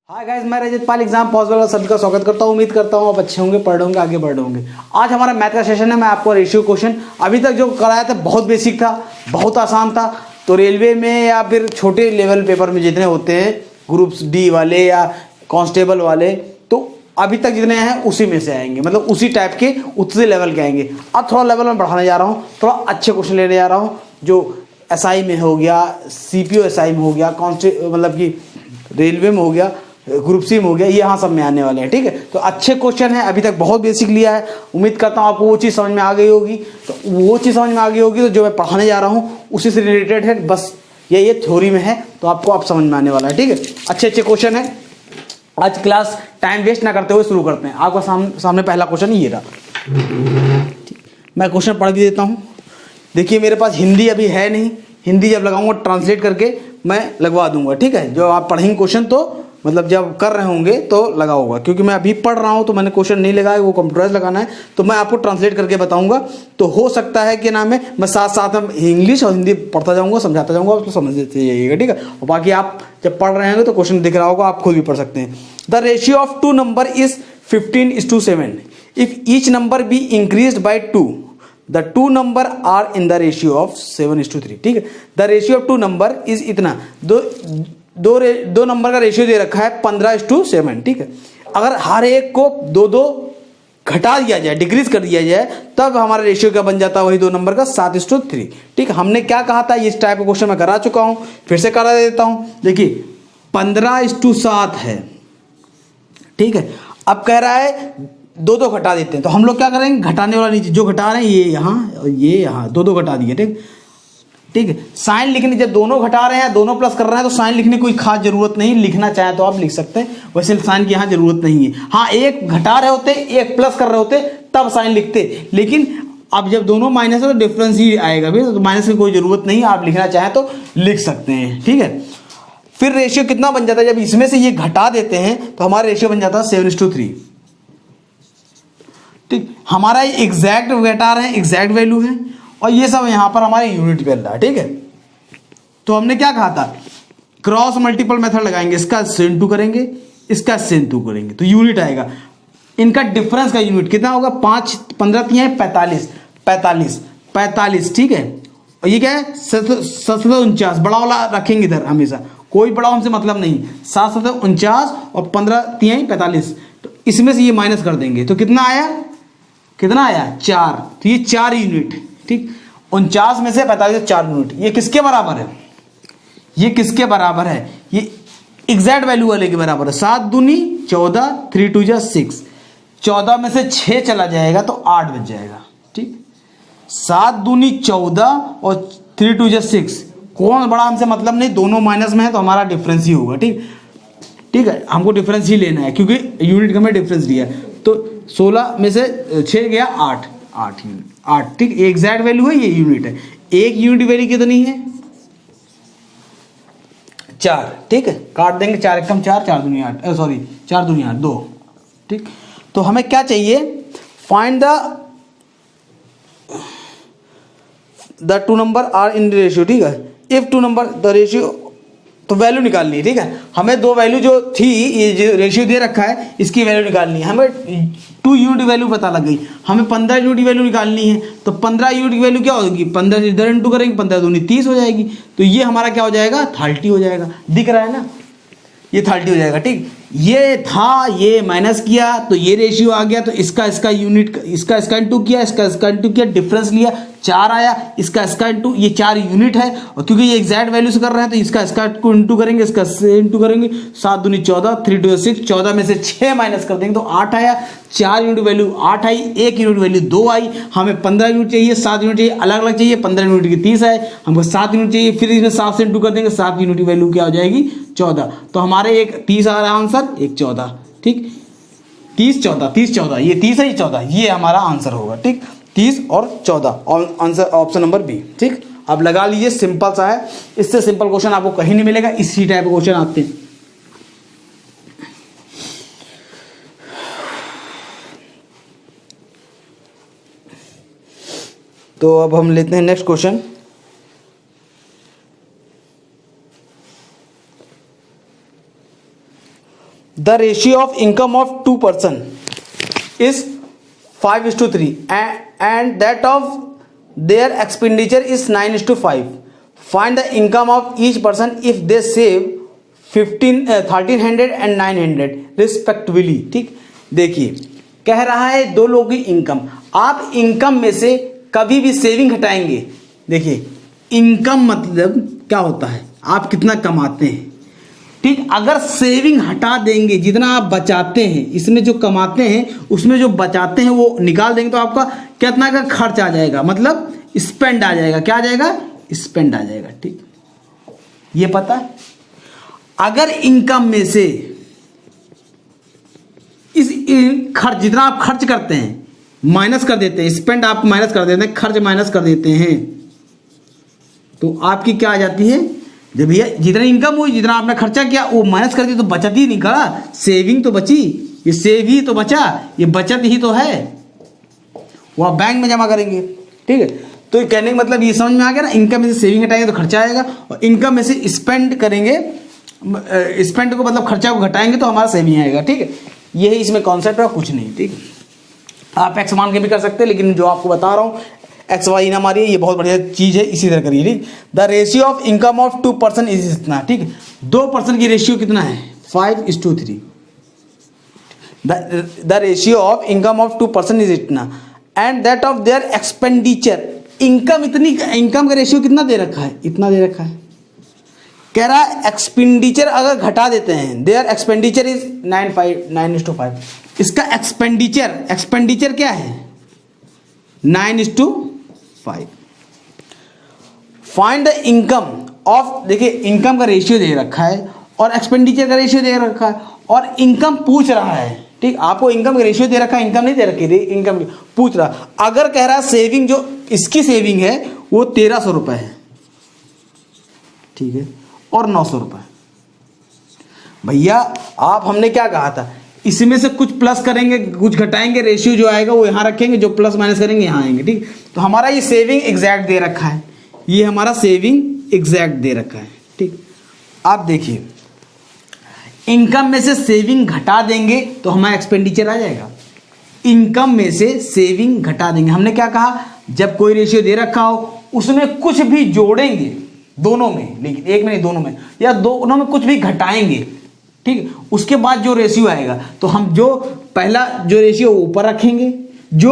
Hi guys, मैं रजत पाल exam possible और सभी का स्वागत करता हूँ। उम्मीद करता हूँ आप अच्छे होंगे, पढ़ रहे होंगे, आगे बढ़ रहे होंगे। आज हमारा मैथ का सेशन है। मैं आपको रेशियो क्वेश्चन अभी तक जो कराया था बहुत बेसिक था, बहुत आसान था। तो रेलवे में या फिर छोटे लेवल पेपर में जितने होते हैं ग्रुप्स डी वाले या कांस्टेबल वाले, तो अभी तक जितने हैं उसी में से आएंगे, मतलब उसी टाइप के उतने लेवल के आएंगे। अब थोड़ा लेवल में बढ़ाने जा रहा हूँ, थोड़ा अच्छे क्वेश्चन लेने जा रहा हूँ जो एसआई में हो गया, सीपीओ एसआई में हो गया, मतलब कि रेलवे में हो गया, ग्रुप सी में हो गया, ये यहाँ सब में आने वाले हैं। ठीक है, तो अच्छे क्वेश्चन है। अभी तक बहुत बेसिक लिया है। उम्मीद करता हूँ आपको वो चीज़ समझ में आ गई होगी। तो वो चीज़ समझ में आ गई होगी तो जो मैं पढ़ाने जा रहा हूँ उसी से रिलेटेड है, बस ये थ्योरी में है, तो आपको आप समझ में आने वाला है। ठीक है, अच्छे अच्छे क्वेश्चन है। आज क्लास टाइम वेस्ट ना करते हुए शुरू करते हैं। आपका सामने पहला क्वेश्चन ये रहा। मैं क्वेश्चन पढ़ भी देता हूँ। देखिए, मेरे पास हिंदी अभी है नहीं, हिंदी जब लगाऊंगा ट्रांसलेट करके मैं लगवा दूंगा। ठीक है, जो आप पढ़ेंगे क्वेश्चन तो मतलब जब कर रहे होंगे तो लगा होगा, क्योंकि मैं अभी पढ़ रहा हूँ तो मैंने क्वेश्चन नहीं लगाया, वो कंप्यूटराइज लगाना है, तो मैं आपको ट्रांसलेट करके बताऊंगा। तो हो सकता है कि नाम है मैं साथ साथ में इंग्लिश और हिंदी पढ़ता जाऊंगा, समझाता जाऊंगा, उसको समझ जाइएगा। ठीक है, और बाकी आप जब पढ़ रहे होंगे तो क्वेश्चन दिख रहा होगा, आप खुद भी पढ़ सकते हैं। The ratio of two number is 15:7 if each number be increase by 2 the two number are in the ratio of 7:3। ठीक है, the ratio of two number is इतना, दो नंबर का रेशियो दे रखा है 15:7। ठीक है, अगर हर एक को दो दो घटा दिया जाए, डिक्रीज कर दिया जाए, तब हमारा रेशियो क्या बन जाता है, वही दो नंबर का 7:3। ठीक है, हमने क्या कहा था, इस टाइप का क्वेश्चन मैं करा चुका हूं, फिर से करा देता हूं। देखिए 15:7 है। ठीक है, अब कह रहा है दो दो घटा देते हैं, तो हम लोग क्या करेंगे, घटाने वाला नीचे जो घटा रहे हैं ये यहाँ और ये यहाँ, दो दो घटा दिए। ठीक, ठीक है, साइन लिखने, जब दोनों घटा रहे हैं दोनों प्लस कर रहे हैं तो साइन लिखने की कोई खास जरूरत नहीं, लिखना चाहे तो आप लिख सकते हैं, वैसे साइन की यहाँ जरूरत नहीं है। हाँ, एक घटा रहे होते एक प्लस कर रहे होते तब साइन लिखते, लेकिन अब जब दोनों माइनस है तो डिफरेंस ही आएगा भी, तो माइनस की कोई जरूरत नहीं, आप लिखना चाहें तो लिख सकते हैं। ठीक है, फिर रेशियो कितना बन जाता है, जब इसमें से ये घटा देते हैं तो हमारा रेशियो बन जाता है 7:3। ठीक, हमारा एग्जैक्ट घटा रहे हैं, एग्जैक्ट वैल्यू है, और ये सब यहां पर हमारे यूनिट पे रहा है। ठीक है, तो हमने क्या कहा था, क्रॉस मल्टीपल मेथड लगाएंगे, इसका सेंटू करेंगे, इसका सेंटू करेंगे, तो यूनिट आएगा। इनका डिफरेंस का यूनिट कितना होगा, 5 15 3 45। ठीक है, और ये क्या है 749, बड़ा वाला रखेंगे इधर हमेशा, कोई बड़ा हमसे मतलब नहीं। 749 और 15 3 45, तो इसमें से ये माइनस कर देंगे तो कितना आया, 4। तो ये 4 यूनिट। ठीक, 49 में से 45 4 यूनिट, ये किसके बराबर है, ये किसके बराबर है, ये एग्जैक्ट वैल्यू वाले के बराबर है। 7 दूनी 14, 3 2 6, 14 में से 6 चला जाएगा तो 8 बच जाएगा। ठीक, 7 दूनी 14 और 3 2 6, कौन बड़ा हमसे मतलब नहीं, दोनों माइनस में है तो हमारा डिफरेंस ही होगा। ठीक, ठीक है, हमको डिफरेंस ही लेना है क्योंकि यूनिट का हमें डिफरेंस दिया है। तो 16 में से 6 गया 8 यूनिट, 8। ठीक, एग्जैक्ट वैल्यू है, ये यूनिट है। एक यूनिट वैल्यू कितनी है, 4। ठीक है, काट देंगे 4 एकम 4, 4 दूनी 8, सॉरी 4 दूनी 8 2। ठीक, तो हमें क्या चाहिए, find the two number are in ratio. ठीक है, if two number the ratio, तो वैल्यू निकालनी है। ठीक है, हमें दो वैल्यू जो थी, ये जो रेशियो दे रखा है इसकी वैल्यू निकालनी है। हमें 2 यूनिट वैल्यू पता लग गई, हमें 15 यूनिट वैल्यू निकालनी है। तो 15 यूनिट की वैल्यू क्या होगी, 15 से इधर इंटू करेंगे, 15 दूनी 30 हो जाएगी, तो ये हमारा क्या हो जाएगा, 30 हो जाएगा। दिख रहा है ना, ये 30 हो जाएगा। ठीक, ये था, ये माइनस किया तो ये रेशियो आ गया, तो इसका यूनिट, इसका इंटू किया, इसका इंटू किया, डिफरेंस लिया 4 आया, इसका इंटू, ये 4 यूनिट है, और क्योंकि ये एग्जैक्ट वैल्यू से कर रहे हैं तो इसका को इंटू करेंगे, इसका इंटू करेंगे। 7 दूनी 14, 3 2 6, 14 में से 6 माइनस कर देंगे तो 8 आया। 4 यूनिट वैल्यू 8 आई, 1 यूनिट वैल्यू 2 आई। हमें 15 यूनिट चाहिए, 7 यूनिट चाहिए, अलग अलग चाहिए। 15 यूनिट की 30 आए, हमको 7 यूनिट चाहिए, फिर इसमें 7 से इंटू कर देंगे, 7 यूनिट की वैल्यू क्या हो जाएगी, 14। तो हमारे एक 30 आ रहा है आंसर, एक 14। ठीक, 30 14, 30 14, ये 30 है, ये 14, ये हमारा आंसर होगा। ठीक, 30 और 14 आंसर ऑप्शन नंबर बी। ठीक, अब लगा लीजिए, सिंपल सा है, इससे सिंपल क्वेश्चन आपको कहीं नहीं मिलेगा, इसी टाइप के क्वेश्चन आते हैं। तो अब हम लेते हैं next question. The ratio of income of 2 person is 5:3 and that of their expenditure is 9:5. Find the income of each person if they save 1300 and 900 respectively. ठीक, देखिए कह रहा है दो लोगों की इनकम. आप इनकम में से कभी भी सेविंग हटाएंगे. देखिए इनकम मतलब क्या होता है, आप कितना कमाते हैं. ठीक, अगर सेविंग हटा देंगे, जितना आप बचाते हैं, इसमें जो कमाते हैं उसमें जो बचाते हैं वो निकाल देंगे, तो आपका कितना का खर्च आ जाएगा, मतलब स्पेंड आ जाएगा. क्या आ जाएगा? स्पेंड आ जाएगा. ठीक, ये पता है. अगर इनकम में से इस खर्च, जितना आप खर्च करते हैं माइनस कर देते हैं, स्पेंड आप माइनस कर देते हैं, खर्च माइनस कर देते हैं, तो आपकी क्या आ जाती है, जब ये जितनी इनकम हुई, जितना आपने खर्चा किया वो माइनस कर दिया, तो बचत ही निकला. सेविंग तो बची, ये सेव ही तो बचा, ये बचत ही तो है, वो आप बैंक में जमा करेंगे. ठीक है, तो कहने का मतलब ये समझ में आ गया ना. इनकम में से सेविंग हटाएंगे तो खर्चा आएगा, और इनकम में से स्पेंड करेंगे, स्पेंड को मतलब खर्चा को घटाएंगे तो हमारा सेविंग आएगा. ठीक है, यही इसमें कॉन्सेप्ट है, कुछ नहीं. ठीक है, आप एक्स मान के भी कर सकते हैं, लेकिन जो आपको बता रहा हूँ एक्स वाई ना मारिए, ये बहुत बढ़िया चीज़ है, इसी तरह करिए. ठीक, the ratio of income of 2 person is इतना. ठीक है, 2 पर्सन की रेशियो कितना है? 5:3. The ratio of income of 2 person is इतना and that of their expenditure. Income इतनी, इनकम का रेशियो कितना दे रखा है? इतना दे रखा है. कह रहा है एक्सपेंडिचर अगर घटा देते हैं, देयर एक्सपेंडिचर इज 9:5. इसका एक्सपेंडिचर क्या है? 9:5. फाइंड द इनकम ऑफ, देखिए इनकम का रेशियो दे रखा है और एक्सपेंडिचर का रेशियो दे रखा है, और इनकम पूछ रहा है. ठीक, आपको इनकम का रेशियो दे रखा है, इनकम नहीं दे रखी, इनकम पूछ रहा. अगर कह रहा है सेविंग, जो इसकी सेविंग है वो 1300 रुपये है. ठीक है, और 900 रुपये. भैया आप, हमने क्या कहा था, इसमें से कुछ प्लस करेंगे, कुछ घटाएंगे, रेशियो जो आएगा वो यहाँ रखेंगे, जो प्लस माइनस करेंगे यहाँ आएंगे. ठीक, तो हमारा ये सेविंग एग्जैक्ट दे रखा है, ये हमारा सेविंग एग्जैक्ट दे रखा है. ठीक, आप देखिए इनकम में से सेविंग घटा देंगे तो हमारा एक्सपेंडिचर आ जाएगा. इनकम में से सेविंग घटा देंगे, हमने क्या कहा, जब कोई रेशियो दे रखा हो उसमें कुछ भी जोड़ेंगे, दोनों में, लेकिन एक में नहीं, दोनों में, या दोनों में कुछ भी घटाएंगे. ठीक, उसके बाद जो रेशियो आएगा, तो हम जो पहला जो रेशियो ऊपर रखेंगे, जो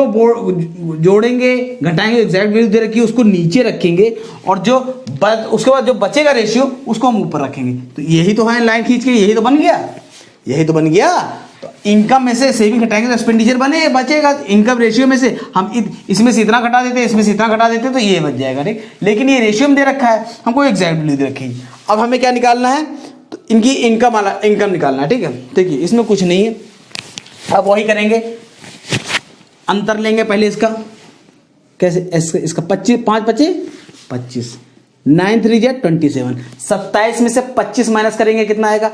जोड़ेंगे घटाएंगे एग्जैक्ट वैल्यू दे रखी है उसको नीचे रखेंगे, और जो उसके बाद जो बचेगा रेशियो उसको हम ऊपर रखेंगे. तो यही तो है, लाइन खींच के यही तो बन गया, यही तो बन गया. तो इनकम में से सेविंग घटाएंगे तो एक्सपेंडिचर बने, बचेगा. इनकम रेशियो में से हम इसमें से इतना घटा देते, इसमें से इतना घटा देते, तो ये बच जाएगा. ठीक, लेकिन ये रेशियो में दे रखा है, हमको एग्जैक्ट वैल्यू दे रखी है. अब हमें क्या निकालना है, तो इनकी इनकम निकालना है. ठीक है, देखिए इसमें कुछ नहीं है, अब वही करेंगे. अंतर लेंगे पहले इसका, कैसे, इसका 5×5 = 25, 9×3 = 27. 27 में से 25 माइनस करेंगे, कितना आएगा?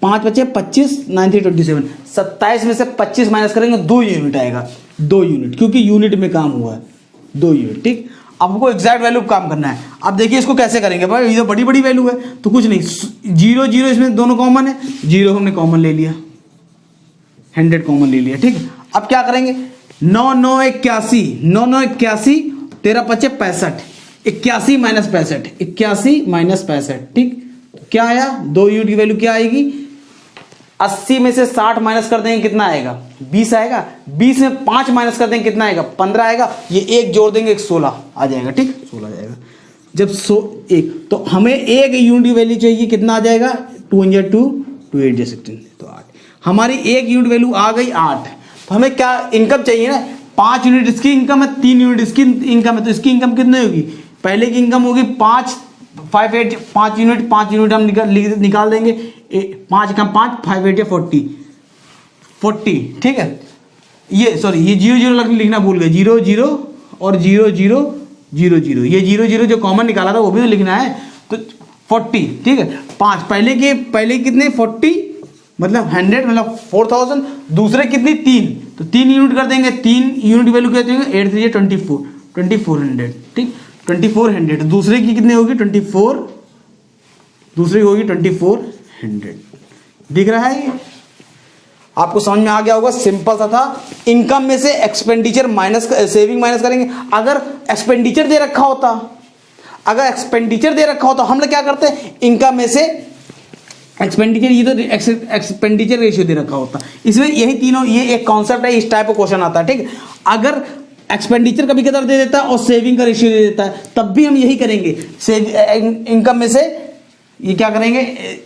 5×5 = 9×3 = 27. 27 में से 25 माइनस करेंगे, 2 यूनिट आएगा. 2 यूनिट, क्योंकि यूनिट में काम हुआ है, 2 यूनिट. ठीक, अब हमको एग्जैक्ट वैल्यू काम करना है. अब देखिए इसको कैसे करेंगे भाई, ये तो बड़ी बड़ी वैल्यू है, तो कुछ नहीं, 0 0 इसमें दोनों कॉमन है, 0 हमने कॉमन ले लिया, 100 कॉमन ले लिया. ठीक, अब क्या करेंगे, 9 9 81, 9 9 81, 13 5 65, 81 - 65, 81 - 65. ठीक, तो क्या आया, 2 यूनिट की वैल्यू क्या आएगी, 80 में से 60 माइनस कर देंगे, कितना आएगा? 20 आएगा. 20 में 5 माइनस कर देंगे, कितना आएगा? 15 आएगा. ये 1 जोड़ देंगे, 16 आ जाएगा. ठीक, 16 आ जाएगा. जब 1 तो हमें 1 यूनिट की वैल्यू चाहिए, कितना आ जाएगा? 2 × 2 2 8 16, तो 8. हमारी 1 यूनिट वैल्यू आ गई 8. तो हमें क्या इनकम चाहिए ना, 5 यूनिट इसकी इनकम है, 3 यूनिट इसकी इनकम है, तो इसकी इनकम कितनी होगी? पहले की इनकम होगी 5 यूनिट हम निकाल देंगे. 5 × 5 5 8 40. ठीक है, ये सॉरी, ये 0 0 लिखना भूल गए, 0 0 और 0 0 0 0, ये 0 0 जो कॉमन निकाला था वो भी तो लिखना है. तो 40. ठीक है, 5 पहले कितने 40 मतलब 100 मतलब 4000, दूसरे कितनी 3, तो 3 यूनिट कर देंगे. 3 यूनिट वैल्यू क्या देंगे, 8 3 24, 2400. ठीक, 2400. दूसरे की कितनी होगी 24, दूसरे की होगी 2400. दिख रहा है ये? आपको समझ में आ गया होगा, सिंपल सा था। इनकम में से एक्सपेंडिचर माइनस, सेविंग माइनस करेंगे। अगर एक्सपेंडिचर दे रखा होता, अगर एक्सपेंडिचर दे रखा हो तो हम लोग क्या करते हैं, इनकम में से एक्सपेंडिचर, ये तो एक्सपेंडिचर रेशियो दे रखा होता। इसमें यही तीनों, ये एक कॉन्सेप्ट है, इस टाइप का क्वेश्चन आता है, ठीक है। अगर एक्सपेंडिचर कभी कदर दे देता है और सेविंग का रेशियो दे देता है, तब भी हम यही करेंगे, इनकम में से ये क्या करेंगे,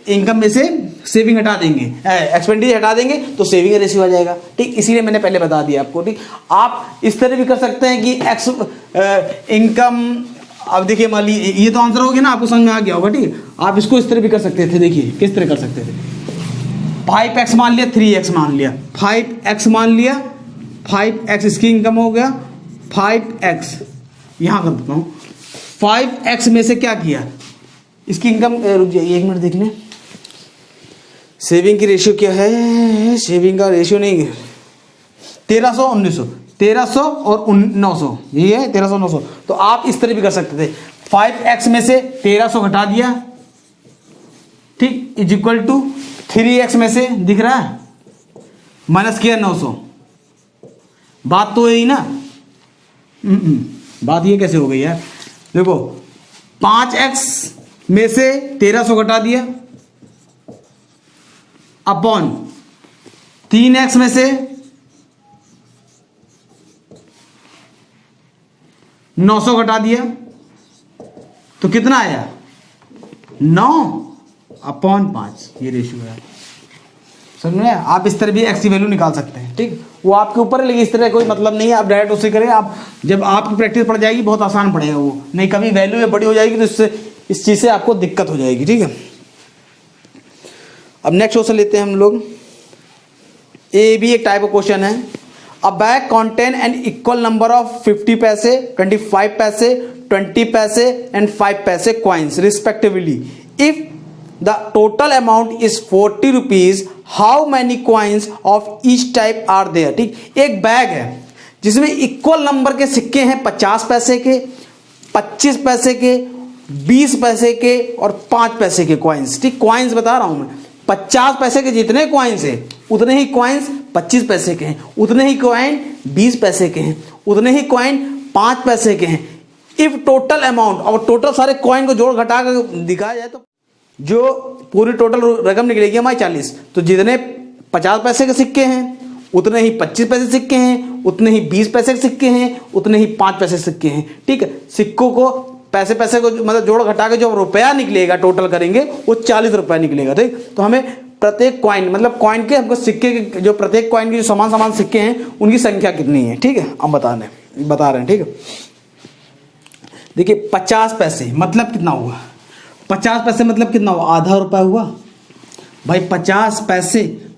इनकम में से सेविंग हटा देंगे, एक्सपेंडिचर हटा देंगे तो सेविंग का रेशियो आ जाएगा, ठीक। इसीलिए मैंने पहले बता दिया आपको, ठीक। आप इस तरह भी कर सकते हैं कि इनकम, अब देखिए मान लीजिए ये तो आंसर हो गया ना, आपको समझ में आ गया होगा, ठीक है। आप इसको इस तरह भी कर सकते थे, देखिए किस तरह कर सकते थे। 5x मान लिया, 3x मान लिया, 5x मान लिया, 5x इसकी इनकम हो गया, 5x यहां कर देता हूं, 5x में से क्या किया, इसकी इनकम, रुक जाइए 1 मिनट देख लें, सेविंग की रेशियो क्या है, सेविंग का रेशियो नहीं है, 1300 1900, 1300 और 900, ये है 1300 900। तो आप इस तरह भी कर सकते थे, 5x में से 1300 घटा दिया, ठीक, इज इक्वल टू 3x में से दिख रहा है माइनस किया 900। बात तो यही ना, बात ये कैसे हो गई यार, देखो 5x में से 1300 घटा दिया अपॉन 3x में से 900 घटा दिया, तो कितना आया 9/5, ये रेशियो है। समझ में? आप इस तरह भी x की वैल्यू निकाल सकते हैं, ठीक। वो आपके ऊपर है, लेकिन इस तरह कोई मतलब नहीं है, आप डायरेक्ट उससे करें। आप जब आपकी प्रैक्टिस पड़ जाएगी बहुत आसान पड़ेगा वो, नहीं कभी वैल्यू में बड़ी हो जाएगी तो इससे, इस चीज से आपको दिक्कत हो जाएगी, ठीक है। अब नेक्स्ट क्वेश्चन लेते हैं हम लोग। ये भी एक टाइप ऑफ क्वेश्चन है। A bag contain an equal number of 50 पैसे, 25 पैसे, 20 पैसे एंड 5 पैसे coins respectively. If the total amount is 40 rupees, how many coins of each type are there. ठीक, एक बैग है जिसमें इक्वल नंबर के सिक्के हैं, 50 पैसे के, 25 पैसे के, 20 पैसे के और 5 पैसे के कॉइन्स। ठीक, कॉइन्स बता रहा हूं मैं। 50 पैसे के जितने कॉइन्स हैं उतने ही कॉइन्स 25 पैसे के हैं, उतने ही कॉइन 20 पैसे के हैं, उतने ही कॉइन 5 पैसे के हैं। इफ टोटल अमाउंट, और टोटल सारे कॉइन को जोड़ घटा कर दिखाया जाए तो जो पूरी टोटल रकम निकलेगी हमारी 40। तो जितने 50 पैसे के सिक्के हैं उतने ही 25 पैसे सिक्के हैं, उतने ही 20 पैसे के सिक्के हैं, उतने ही 5 पैसे सिक्के हैं। ठीक है, सिक्कों को पैसे को मतलब जोड़ घटा के जो रुपया निकलेगा टोटल करेंगे वो 40 रुपया निकलेगा। ठीक, तो हमें प्रत्येक कॉइन मतलब कॉइन के हमको सिक्के के जो प्रत्येक कॉइन के जो समान सिक्के हैं उनकी संख्या कितनी है। ठीक है, हम बता रहे हैं। ठीक है, देखिए 50 पैसे मतलब कितना हुआ, 50 पैसे मतलब कितना हुआ, आधा रुपया हुआ भाई। 50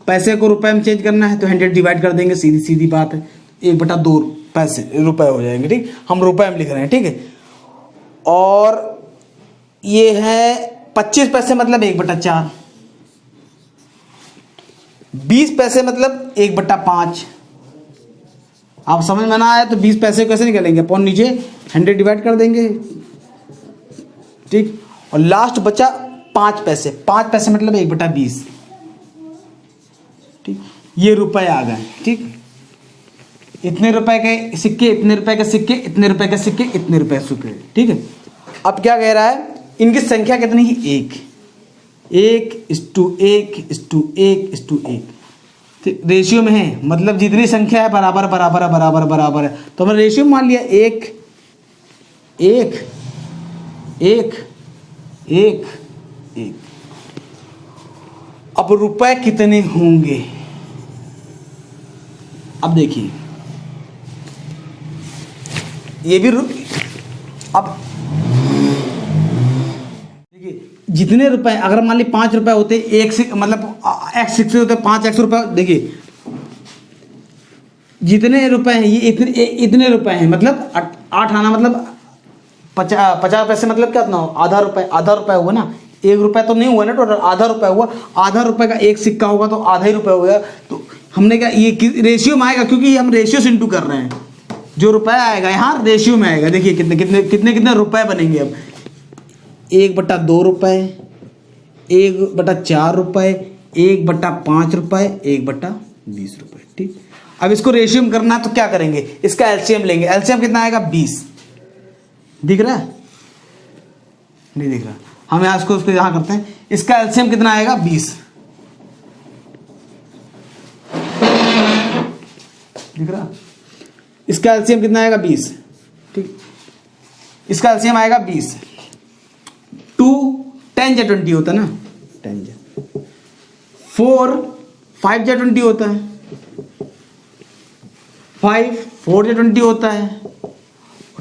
पैसे को रुपए में चेंज करना है तो 100 डिवाइड कर देंगे, सीधी बात है, 1/2 पैसे रुपए हो जाएंगे। ठीक, हम रुपए में लिख रहे हैं। ठीक है, और ये है 25 पैसे मतलब 1/4, 20 पैसे मतलब 1/5। आप समझ में ना आया तो 20 पैसे कैसे निकलेंगे, अपन नीचे 100 डिवाइड कर देंगे। ठीक, और लास्ट बचा 5 पैसे, 5 पैसे मतलब 1/20। ठीक, ये रुपए आ गए। ठीक, इतने रुपए के सिक्के, इतने रुपए के सिक्के, इतने रुपए के सिक्के, इतने रुपए के सिक्के। ठीक है, अब क्या कह रहा है, इनकी संख्या कितनी है, 1:1:1:1:1 रेशियो में है, मतलब जितनी संख्या है बराबर है। तो हमने रेशियो मान लिया 1:1:1:1। अब रुपए कितने होंगे, अब देखिए ये भी अब देखिए जितने रुपए, अगर मान ली 5 रुपए होते, एक से मतलब x से होते 5x रुपए। देखिए जितने रुपए हैं ये इतने रुपए हैं, मतलब 8 आना मतलब 50 पैसे मतलब क्या, आधा रुपए हुआ ना, 1 रुपया तो नहीं हुआ ना टोटल, आधा रुपया हुआ। आधा रुपए का एक सिक्का होगा तो आधा ही रुपया होगा। तो हमने क्या ये रेशियो में आएगा, क्योंकि हम रेशियो से इंटू कर रहे हैं, जो रुपया आएगा यहाँ रेशियो में आएगा। देखिए कितने रुपए बनेंगे। अब 1/2 रुपए, 1/4 रुपए, 1/5 रुपए, 1/20 20 रुपए। ठीक, अब इसको रेशियो में करना है तो क्या करेंगे, इसका एलसीएम लेंगे। एलसीएम कितना आएगा 20, दिख रहा है, नहीं दिख रहा, हम यहाँ इसको उसको यहां करते हैं, इसका एलसीएम कितना आएगा 20, दिख रहा, इसका एलसीएम कितना आएगा 20। ठीक, इसका एलसीएम आएगा 20, 2 10 जा 20 होता है ना, 10 जा 4 5 जा 20 होता है, 5 4 जा 20 होता है,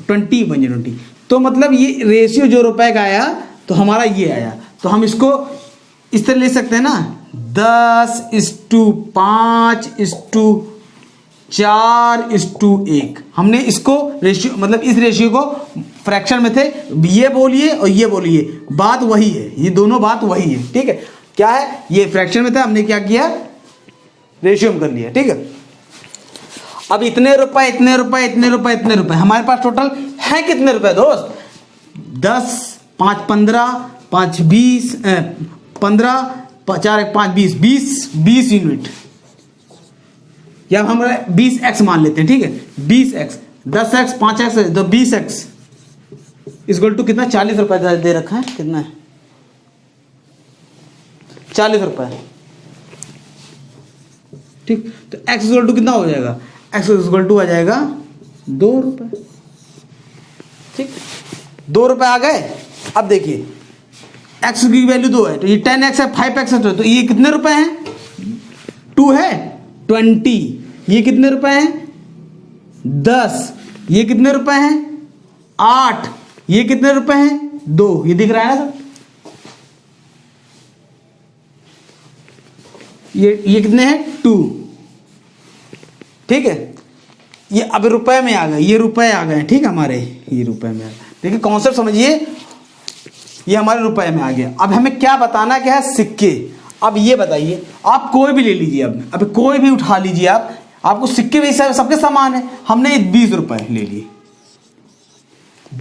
20 1 जा 20। तो मतलब ये रेशियो जो रुपए का आया तो हमारा ये आया। तो हम इसको इस तरह ले सकते हैं ना, 10:5:4:1। हमने इसको रेशियो मतलब इस रेशियो को फ्रैक्शन में थे, ये बोलिए और ये बोलिए, बात वही है, ये दोनों बात वही है। ठीक है, क्या है, ये फ्रैक्शन में था, हमने क्या किया, रेशियो में कर लिया। ठीक है, अब इतने रुपए इतने रुपए इतने रुपए इतने रुपए, हमारे पास टोटल है कितने रुपए दोस्त, 10 5 15 5 20 15 4 1 5 20 यूनिट, या हम 20x मान लेते हैं। ठीक है, 20x 10x 5x तो 20x इक्वल टू कितना, 40 रुपए दे रखा है, कितना है 40 रुपए। ठीक, तो x इक्वल टू कितना हो जाएगा, x इक्वल टू आ जाएगा 2 रुपए। ठीक, 2 रुपए आ गए। अब देखिए x की वैल्यू 2 है, तो ये 10x है, 5x है, तो ये कितने रुपए हैं, 2 है 20, ये कितने रुपए हैं 10, ये कितने रुपए हैं 8, ये कितने रुपए हैं 2, ये दिख रहा है ना सर, ये कितने हैं 2। ठीक है, ये अब रुपए में आ गए, ये रुपए आ गए। ठीक है, हमारे ये रुपए में आ गए। देखिए कॉन्सेप्ट समझिए, ये हमारे रुपए में आ गया। अब हमें क्या बताना, क्या है, सिक्के। अब ये बताइए, आप कोई भी ले लीजिए, अब कोई भी उठा लीजिए, आपको सिक्के भी सबके समान है। हमने 20 रुपए ले लिए,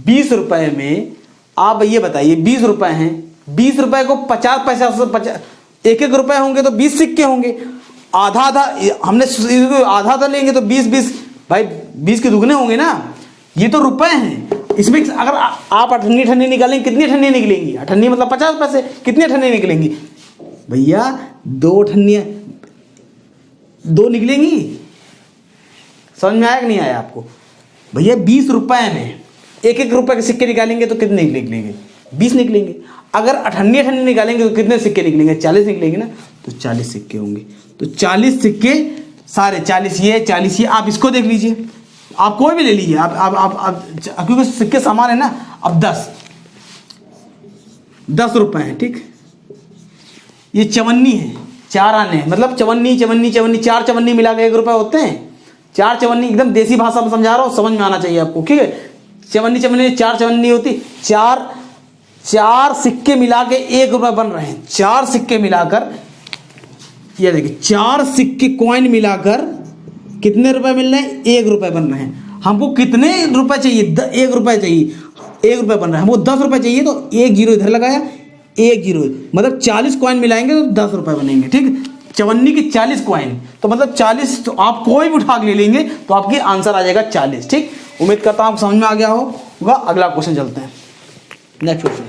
20 रुपए में आप ये बताइए 20 रुपए हैं, 20 रुपए को 50 पैसा, एक रुपए होंगे तो 20 सिक्के होंगे, आधा आधा, हमने आधा आधा लेंगे तो 20 भाई 20 के दुगने होंगे ना, ये तो रुपए हैं। इसमें अगर आप अठन्नी निकालेंगे, कितनी अठन्नी निकलेंगी, अठन्नी मतलब 50 पैसे, कितनी अठन्नी निकलेंगी भैया, 2 अठन्नियां 2 निकलेंगी। समझ में आया कि नहीं आया आपको भैया, 20 रुपए में एक रुपए के सिक्के निकालेंगे तो कितने निकलेंगे, 20 निकलेंगे। अगर अठन्नी निकालेंगे तो कितने सिक्के निकलेंगे, 40 निकलेंगे ना, तो 40 सिक्के होंगे। तो 40 सिक्के सारे, 40 ये 40 ये, आप इसको देख लीजिए, आप कोई भी ले लीजिए, आप क्योंकि सिक्के समान है ना। अब 10 रुपए हैं। ठीक, ये चवन्नी है, 4 आने, मतलब चवन्नी 4 चवन्नी मिला के 1 रुपए होते हैं। 4 चवन्नी, एकदम देसी भाषा में समझा रहा हूं, समझ में आना चाहिए आपको। ठीक है, चवन्नी 4 चवन्नी होती, 4 सिक्के मिला के 1 रुपए बन रहे हैं। 4 सिक्के मिलाकर, ये देखिए 4 सिक्के कॉइन मिलाकर कितने रुपए मिल रहे हैं, 1 रुपए बन रहे हैं। हमको कितने रुपए चाहिए, 1 रुपए चाहिए, 1 रुपए बन रहा है। हमको 10 रुपए चाहिए, तो 1 जीरो इधर लगाया, 1 जीरो, मतलब 40 कॉइन मिलाएंगे तो 10 रुपए बनेंगे। ठीक, चवन्नी की 40 कॉइन, तो मतलब 40, तो आप कोई भी उठा के ले लेंगे तो आपकी आंसर आ जाएगा 40। ठीक, उम्मीद करता हूं आपको समझ में आ गया होगा। अगला क्वेश्चन चलते हैं, नेक्स्ट क्वेश्चन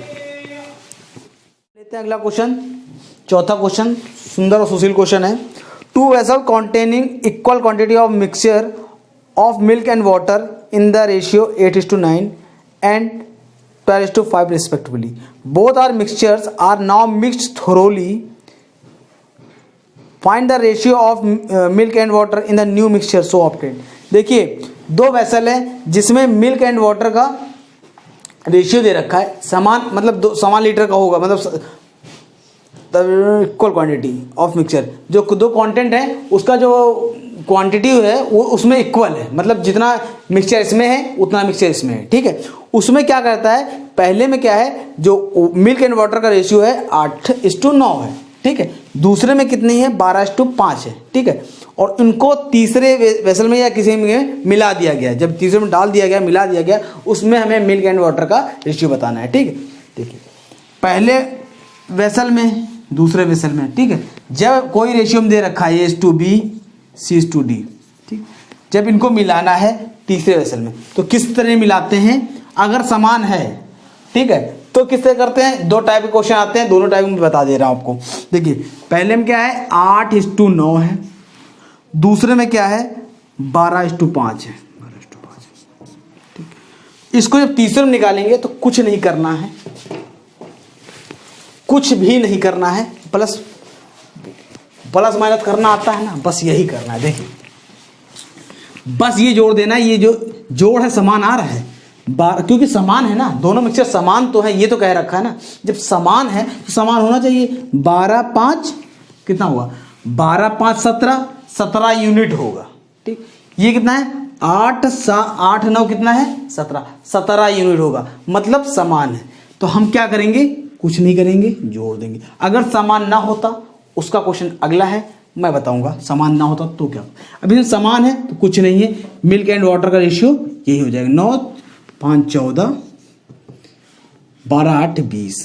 लेते हैं। अगला क्वेश्चन, चौथा क्वेश्चन, सुंदर और सुशील क्वेश्चन है। 2 vessels containing equal quantity of mixture of milk and water in the ratio 8:9 and 12:5 respectively. Both are mixtures are now mixed thoroughly. Find the ratio of milk and water in the new mixture so obtained. देखिए 2 vessel है जिसमें milk and water का ratio दे रखा है, समान, मतलब समान litre का होगा, मतलब इक्वल क्वांटिटी ऑफ मिक्सचर। जो 2 कंटेंट है उसका जो क्वांटिटी है वो उसमें इक्वल है, मतलब जितना मिक्सचर इसमें है उतना मिक्सचर इसमें है। ठीक है, उसमें क्या करता है, पहले में क्या है, जो मिल्क एंड वाटर का रेशियो है 8:9 है। ठीक है, दूसरे में कितनी है, 12:5 है। ठीक है, और इनको तीसरे वेसल में या किसी में मिला दिया गया, जब तीसरे में डाल दिया गया, मिला दिया गया, उसमें हमें मिल्क एंड वाटर का रेशियो बताना है। ठीक है, देखिए पहले वेसल में, दूसरे वेसल में। ठीक है, जब कोई रेशियो में दे रखा है A/B C/2D। ठीक, जब इनको मिलाना है तीसरे वेसल में तो किस तरह मिलाते हैं, अगर समान है, ठीक है, तो किस तरह करते हैं। दो टाइप के क्वेश्चन आते हैं, दोनों टाइप में बता दे रहा हूं आपको। देखिए पहले में क्या है 8:9 है, दूसरे में क्या है 12:5 है। 12:5। ठीक, इसको जब तीसरे में निकालेंगे तो कुछ नहीं करना है, कुछ भी नहीं करना है, प्लस माइनस करना आता है ना, बस यही करना है। देखिए बस ये जोड़ देना है, ये जो जोड़ है समान आ रहा है, क्योंकि समान है ना, दोनों मिक्सचर समान तो है, ये तो कह रखा है ना, जब समान है तो समान होना चाहिए। 12:5 कितना हुआ, 12:5 17 यूनिट होगा। ठीक, ये कितना है 8/9 कितना है 17 यूनिट होगा, मतलब समान है। तो हम क्या करेंगे, कुछ नहीं करेंगे, जोड़ देंगे। अगर समान ना होता, उसका क्वेश्चन अगला है, मैं बताऊंगा समान ना होता तो क्या। अभी समान है तो कुछ नहीं है, मिल्क एंड वाटर का रेशियो यही हो जाएगा 9, 5, 14, 12, 8, 20,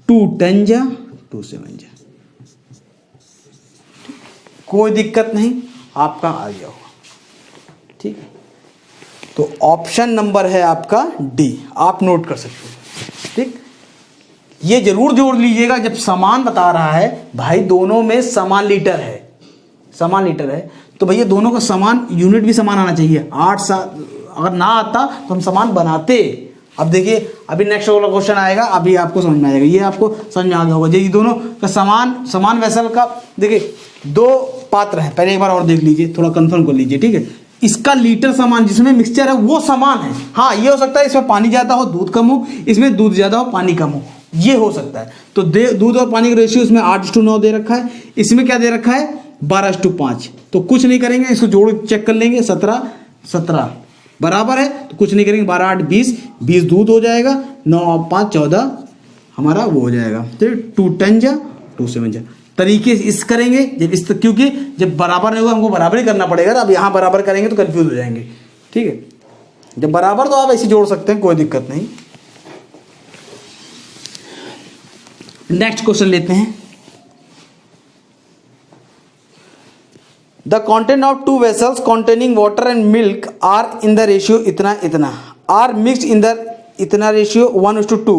2 10 जा 2 7 जा। कोई दिक्कत नहीं, आपका आ गया होगा। ठीक है, तो ऑप्शन नंबर है आपका डी, आप नोट कर सकते हो। ठीक, ये जरूर जोड़ लीजिएगा, जब समान बता रहा है भाई, दोनों में समान लीटर है, समान लीटर है, तो भैया दोनों का समान यूनिट भी समान आना चाहिए। 8 अगर ना आता तो हम समान बनाते। अब देखिए अभी नेक्स्ट वाला क्वेश्चन आएगा, अभी आपको समझ में आएगा, ये आपको समझ में आ गया होगा। ये दोनों का समान वेसल का, देखिए 2 पात्र है, पहले एक बार और देख लीजिए, थोड़ा कंफर्म कर लीजिए। ठीक है, इसका लीटर समान, जिसमें मिक्सचर है वो समान है। हाँ ये हो सकता है इसमें पानी ज्यादा हो दूध कम हो, इसमें दूध ज्यादा हो पानी कम हो, ये हो सकता है। तो दूध और पानी का रेशियो इसमें 8:9 दे रखा है, इसमें क्या दे रखा है 12:5। तो कुछ नहीं करेंगे, इसको जोड़ चेक कर लेंगे, 17 बराबर है, तो कुछ नहीं करेंगे, 12, 8, 20 दूध हो जाएगा, 9, 5, 14 हमारा वो हो जाएगा। तो 2 10 जा 2 7 जा तरीके इस करेंगे, जब इस, क्योंकि जब बराबर नहीं होगा हमको बराबर ही करना पड़ेगा। अब यहाँ बराबर करेंगे तो कंफ्यूज हो जाएंगे। ठीक है, जब बराबर तो आप ऐसे जोड़ सकते हैं, कोई दिक्कत नहीं। नेक्स्ट क्वेश्चन लेते हैं। The content of 2 vessels containing water and milk are in the ratio इतना are mixed in the इतना ratio 1:2.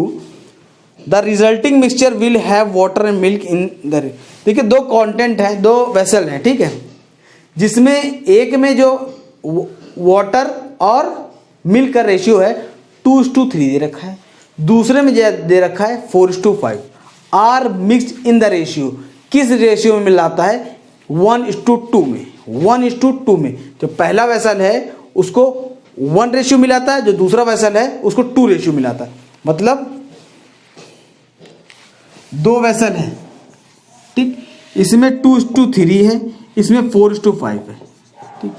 The resulting mixture will have water and milk in the। देखिए 2 कंटेंट है, 2 वेसल हैं, ठीक है, जिसमें एक में जो वाटर और मिल्क का रेशियो है 2:3 दे रखा है, दूसरे में दे रखा है 4:5। Are mixed in the ratio, किस रेशियो में मिलाता है 1:2 में। 1:2 में जो पहला वेसल है उसको 1 रेशियो मिलाता है, जो दूसरा वेसल है उसको 2 रेशियो मिलाता है। मतलब 2 वेसल है, ठीक, इसमें 2:3 है, इसमें 4:5 है। ठीक,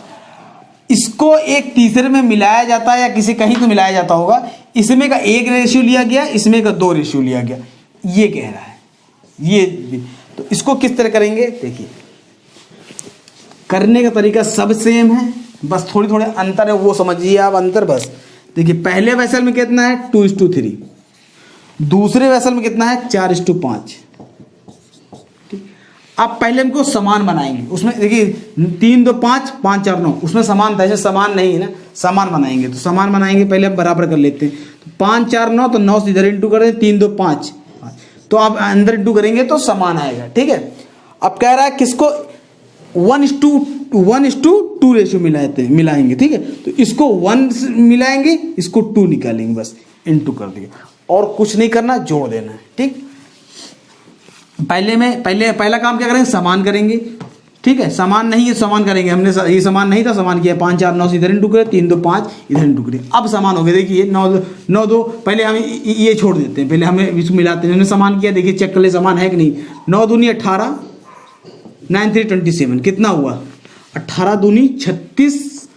इसको एक तीसरे में मिलाया जाता है या किसी कहीं तो मिलाया जाता होगा, इसमें का 1 रेशियो लिया गया, इसमें का 2 रेशियो लिया गया, ये कह रहा है। ये तो इसको किस तरह करेंगे, देखिए करने का तरीका सब सेम है, बस थोड़ी थोड़े अंतर है, वो समझिए आप अंतर बस। देखिए पहले वेसल में कितना है 2:3, दूसरे वेसल में कितना है 4:5। ठीक, अब पहले हमको समान बनाएंगे, उसमें देखिए 3 2 5 5 4 9, उसमें समान था, इसमें समान नहीं है ना, समान बनाएंगे। तो समान बनाएंगे पहले हम बराबर कर लेते हैं, तो 5 4 9, तो 9 से इधर इंटू कर दें, 3 2 5, तो आप अंदर इंटू करेंगे तो समान आएगा। ठीक है, अब कह रहा है किसको 1:2 रेशियो मिलाएंगे। ठीक है, तो इसको 1 मिलाएंगे, इसको 2 निकालेंगे, बस इंटू कर दिया, और कुछ नहीं करना, जोड़ देना है। ठीक, पहला काम क्या करेंगे, समान करेंगे। ठीक है, समान नहीं है, समान करेंगे, हमने ये समान नहीं था, समान किया, 5 4 9 से इधर इंटू करें, 3 2 5 इधर इंटू करें, अब समान हो गए। देखिए 9 2, पहले हम ये छोड़ देते हैं, पहले हमें इसको मिलाते हैं, हमने समान किया, देखिए चेक कर ले समान है कि नहीं। 9 दूनी 18, 9 3 27, कितना हुआ 18 दूनी 36,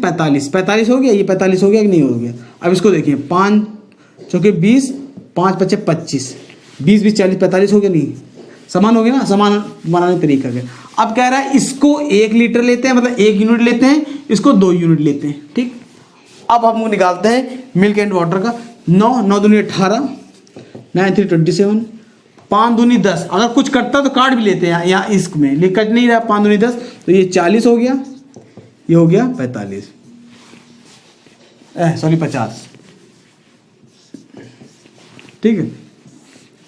45 हो गया, ये 45 हो गया कि नहीं हो गया। अब इसको देखिए 5 चौके 20, 5 5 25, 20 20 40 45 हो गया, नहीं समान हो गया ना, समान बनाने का तरीका है। अब कह रहा है इसको 1 लीटर लेते हैं, मतलब 1 यूनिट लेते हैं, इसको 2 यूनिट लेते हैं। ठीक, अब हम निकालते हैं मिल्क एंड वाटर का। 9 9 दूनी 18, 9 3 27, 5 दूनी 10, अगर कुछ कटता तो काट भी लेते हैं यहाँ इसमें, लेकिन कट नहीं रहा, 5 दूनी 10, तो ये 40 हो गया, ये हो गया 45, सॉरी 50, ठीक है,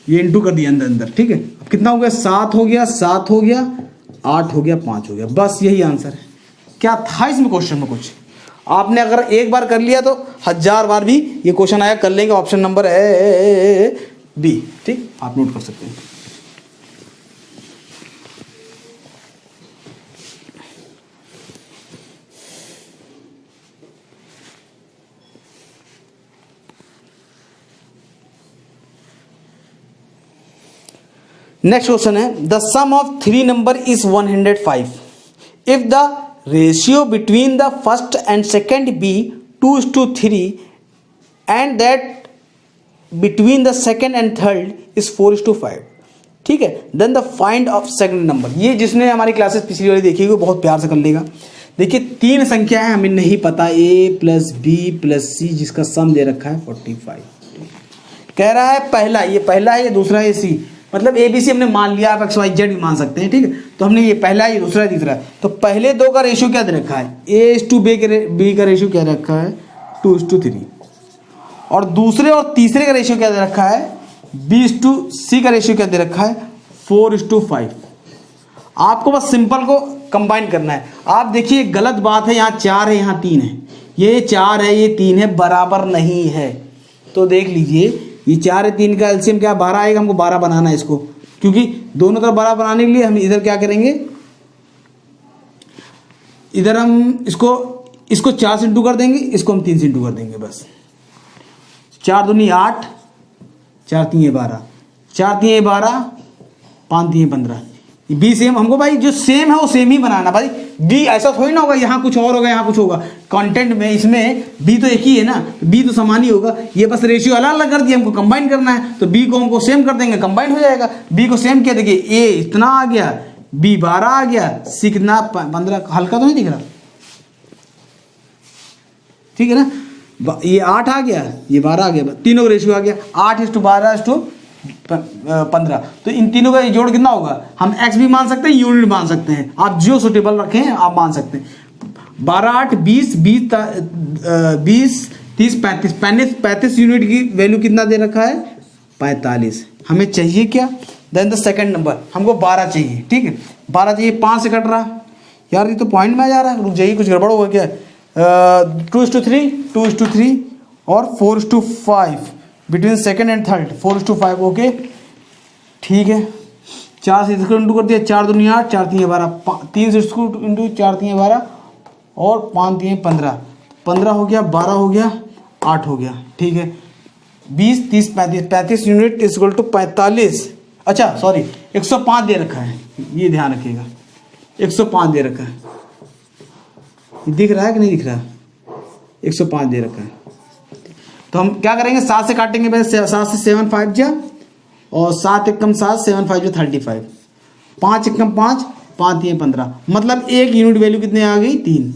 ये इंटू कर दिया अंदर अंदर, ठीक है। अब कितना हो गया, 7 हो गया, 7 हो गया, 8 हो गया, 5 हो गया, बस यही आंसर है। क्या था इसमें क्वेश्चन में कुछ, आपने अगर एक बार कर लिया तो 1000 बार भी ये क्वेश्चन आया कर लेंगे। ऑप्शन नंबर है बी, ठीक, आप नोट कर सकते हैं। नेक्स्ट क्वेश्चन है, the sum of 3 number is 105 if the ratio between the first and second be 2:3 and that between the second and third is 4:5, ठीक है, then the find of second number. ये जिसने हमारी classes पिछली वाली देखी वो बहुत प्यार से कर लेगा। देखिए 3 संख्या है, हमें नहीं पता, a + b + c जिसका सम दे रखा है 45, कह रहा है पहला, ये पहला है, ये दूसरा है c, मतलब ए बी सी हमने मान लिया, आप XYZ भी मान सकते हैं, ठीक है। तो हमने ये पहला है, ये दूसरा है, तीसरा है, तो पहले 2 का रेशियो क्या दे रखा है, a:b का रेशियो क्या रखा है 2:3, और दूसरे और तीसरे का रेशियो क्या दे रखा है, b:c का रेशियो क्या दे रखा है 4:5। आपको बस सिंपल को कंबाइन करना है। आप देखिए गलत बात है, यहाँ 4 है, यहाँ 3 है, ये 4 है, ये 3 है, बराबर नहीं है। तो देख लीजिए ये 4 है, 3 का एलसीएम क्या 12 आएगा, हमको 12 बनाना है इसको, क्योंकि दोनों तरफ 12 बनाने के लिए हम इधर क्या करेंगे, इधर हम इसको 4 से इंटू कर देंगे, इसको हम 3 से इंटू कर देंगे, बस 4 दूनी 8, 4 3 12, 4 3 12, 5 3 15, बी सेम, हमको भाई जो सेम है वो सेम ही बनाना भाई। बी ऐसा थोड़ी ना होगा यहाँ कुछ और होगा यहाँ कुछ होगा, कंटेंट में इसमें बी तो एक ही है ना, बी तो समान ही होगा, ये बस रेशियो अलग अलग कर दिया, हमको कंबाइन करना है, तो बी को हमको सेम कर देंगे, कंबाइन हो जाएगा। बी को सेम किया, देखिए ए इतना आ गया, बी 12 आ गया, सी कितना 15, हल्का तो नहीं दिख रहा, ठीक है ना, ये 8 आ गया, ये 12 आ गया, तीनों का रेशियो आ गया 8:12:15, तो इन तीनों का जोड़ कितना होगा, हम एक्स भी मान सकते हैं, यूनिट मान सकते हैं, आप जो सुटेबल रखें आप मान सकते हैं। 12 8 20 20 30 35 यूनिट की वैल्यू कितना दे रखा है 45। हमें चाहिए क्या, देन द सेकंड नंबर, हमको 12 चाहिए, ठीक है, 12 चाहिए, 5 से कट रहा यार, ये तो पॉइंट में आ जा रहा है, रुक जाइए कुछ गड़बड़ होगा क्या, 2:3 और 4:5 between second and third 4:5, okay ठीक है। 4 से इसको इंटू कर दिया, 4 दूनी 8, 4 3 12, 3 से इसको इंटू 4 3 12 और 5 3 15, 15 हो गया, 12 हो गया, 8 हो गया, ठीक है। 20 30 35 यूनिट इक्वल टू 45, अच्छा सॉरी 105 दे रखा है, ये ध्यान रखिएगा 105 दे रखा है, दिख रहा है कि नहीं दिख रहा, 105 दे रखा है। तो हम क्या करेंगे, 7 से काटेंगे, पहले 7 से 7 5 जा, और 7 एकम 7 7 5 जो 35, 5 एकम 5 5 3 15, मतलब एक यूनिट वैल्यू कितने आ गई 3।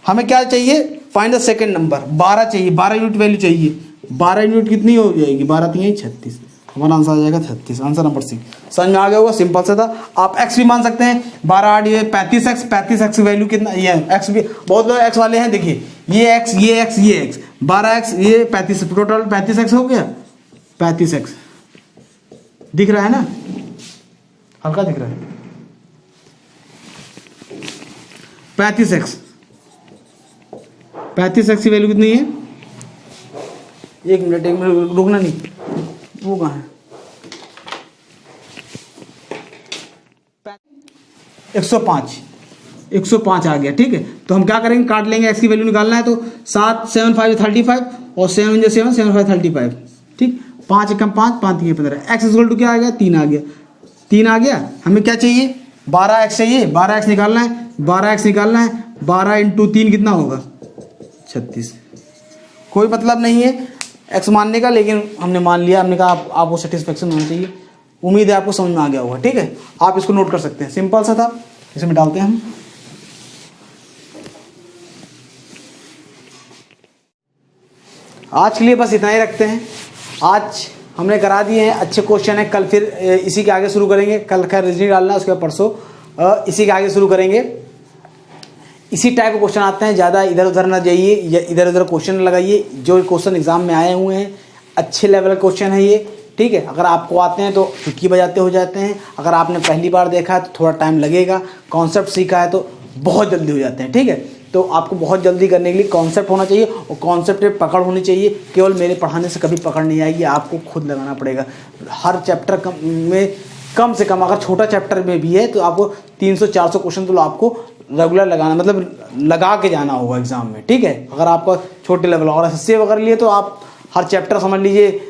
हमें क्या चाहिए, फाइंड द सेकंड नंबर, 12 चाहिए, 12 यूनिट वैल्यू चाहिए, 12 यूनिट कितनी हो जाएगी, 12 3 36, हमारा आंसर आ जाएगा 36, आंसर नंबर सी। समझ में आ गया होगा, सिंपल से था। आप एक्स भी मान सकते हैं, 12 8 ये 35x वैल्यू कितना, ये एक्स भी बहुत लोग एक्स वाले हैं, देखिए ये एक्स ये एक्स ये एक्स, 12x ये 35, टोटल 35x हो गया, 35x दिख रहा है ना, हल्का दिख रहा है, 35x की वैल्यू कितनी है, एक मिनट रुकना नहीं, वो कहाँ है, 105 आ गया, ठीक है। तो हम क्या करेंगे, काट लेंगे, एक्स की वैल्यू निकालना है, तो 7 7 5 35 और 7 7 7 5 35, ठीक, 5 एकम 5 5 3 15, एक्स इक्वल टू क्या आ गया 3 आ गया, 3 आ गया। हमें क्या चाहिए 12x चाहिए, 12x निकालना है, 12x निकालना है, 12 इंटू 3 कितना होगा 36। कोई मतलब नहीं है एक्स मानने का, लेकिन हमने मान लिया, हमने कहा आपको सेटिस्फेक्शन होना चाहिए। उम्मीद है आपको समझ में आ गया होगा, ठीक है, आप इसको नोट कर सकते हैं, सिंपल सा था। इसे मिटाते हैं हम, आज के लिए बस इतना ही रखते हैं। आज हमने करा दिए हैं, अच्छे क्वेश्चन है। कल फिर इसी के आगे शुरू करेंगे। कल खैर रीजनिंग डालना, उसके बाद परसों इसी के आगे शुरू करेंगे। इसी टाइप के क्वेश्चन आते हैं, ज़्यादा इधर उधर ना जाइए, इधर उधर क्वेश्चन लगाइए। जो क्वेश्चन एग्जाम में आए हुए हैं अच्छे लेवल के क्वेश्चन है ये, ठीक है। अगर आपको आते हैं तो चुटकी बजाते हो जाते हैं, अगर आपने पहली बार देखा है तो थोड़ा टाइम लगेगा, कॉन्सेप्ट सीखा है तो बहुत जल्दी हो जाते हैं, ठीक है। तो आपको बहुत जल्दी करने के लिए कॉन्सेप्ट होना चाहिए और कॉन्सेप्ट में पकड़ होनी चाहिए। केवल मेरे पढ़ाने से कभी पकड़ नहीं आएगी, आपको खुद लगाना पड़ेगा। हर चैप्टर में कम से कम, अगर छोटा चैप्टर में भी है तो आपको 300-400 क्वेश्चन तो आपको रेगुलर लगाना, मतलब लगा के जाना होगा एग्जाम में, ठीक है। अगर आपका छोटे लेवल और एसएससी वगैरह लिए तो आप हर चैप्टर समझ लीजिए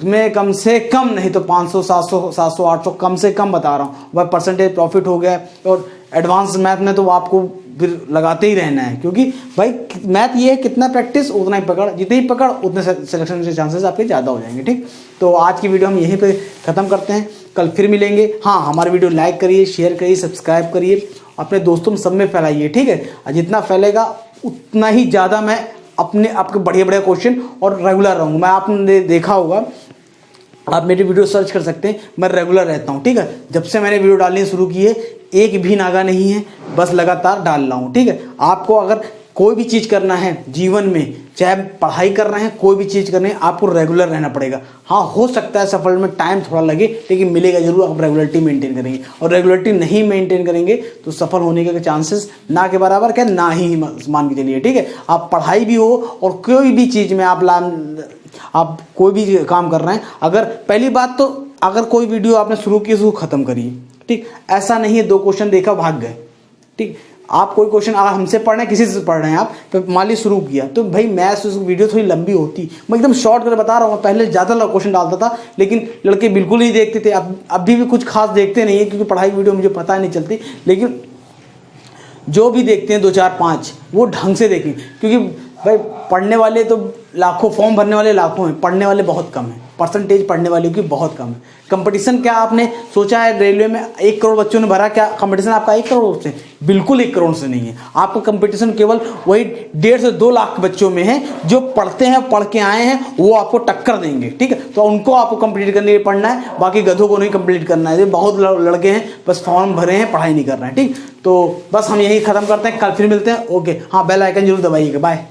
में कम से कम नहीं तो 500, 700, 700, 800 कम से कम बता रहा हूँ। वह परसेंटेज प्रॉफिट हो गया। और एडवांस मैथ में तो आपको फिर लगाते ही रहना है, क्योंकि भाई मैथ ये है कितना प्रैक्टिस उतना ही पकड़, जितनी ही पकड़ उतने सिलेक्शन के चांसेस आपके ज़्यादा हो जाएंगे, ठीक। तो आज की वीडियो हम यहीं पे ख़त्म करते हैं, कल फिर मिलेंगे। हाँ, हमारी वीडियो लाइक करिए, शेयर करिए, सब्सक्राइब करिए, अपने दोस्तों में सब में फैलाइए, ठीक है। और जितना फैलेगा उतना ही ज़्यादा मैं आपके बढ़िया बढ़िया क्वेश्चन और रेगुलर रहूँगा। मैं आपने देखा होगा, आप मेरी वीडियो सर्च कर सकते हैं, मैं रेगुलर रहता हूँ, ठीक है। जब से मैंने वीडियो डालनी शुरू की है एक भी नागा नहीं है, बस लगातार डाल रहा हूँ, ठीक है। आपको अगर कोई भी चीज़ करना है जीवन में, चाहे पढ़ाई करना है, कोई भी चीज़ करनी है, आपको रेगुलर रहना पड़ेगा। हाँ, हो सकता है सफल में टाइम थोड़ा लगे, लेकिन मिलेगा जरूर। आप रेगुलरिटी मेंटेन करेंगे, और रेगुलरिटी नहीं मेंटेन करेंगे तो सफल होने के चांसेस ना के बराबर क्या, ना ही मान के चलिए, ठीक है। आप पढ़ाई भी हो और कोई भी चीज़ में आप कोई भी काम कर रहे हैं, अगर पहली बात तो अगर कोई वीडियो आपने शुरू की उसको ख़त्म करिए, ठीक। ऐसा नहीं है 2 क्वेश्चन देखा भाग गए, ठीक। आप कोई क्वेश्चन अगर हमसे पढ़ रहे हैं, किसी से पढ़ रहे हैं आप, तो मान ली शुरू किया तो भाई मैथ्स वीडियो थोड़ी लंबी होती, मैं एकदम शॉर्ट कर बता रहा हूँ। पहले ज़्यादा क्वेश्चन डालता था, लेकिन लड़के बिल्कुल नहीं देखते थे। अब अभी भी कुछ खास देखते नहीं है, क्योंकि पढ़ाई वीडियो मुझे पता नहीं चलती। लेकिन जो भी देखते हैं 2, 4, 5 वो ढंग से देखें, क्योंकि भाई पढ़ने वाले तो लाखों, फॉर्म भरने वाले लाखों हैं, पढ़ने वाले बहुत कम हैं। परसेंटेज पढ़ने वालों की बहुत कम है। कंपटीशन क्या आपने सोचा है रेलवे में 1 करोड़ बच्चों ने भरा, क्या कंपटीशन आपका 1 करोड़ से? बिल्कुल 1 करोड़ से नहीं है। आपका कंपटीशन केवल वही 1.5 से 2 लाख बच्चों में है, जो पढ़ते हैं, पढ़ के आए हैं, वो आपको टक्कर देंगे, ठीक है। तो उनको आपको कंप्लीट करने पढ़ना है, बाकी गधों को नहीं कंप्लीट करना है। बहुत लड़के हैं बस फॉर्म भरे हैं, पढ़ाई नहीं कर रहे हैं, ठीक। तो बस हम यही खत्म करते हैं, कल फिर मिलते हैं। ओके, हाँ, बेल आइकन जरूर दबाइएगा। बाय।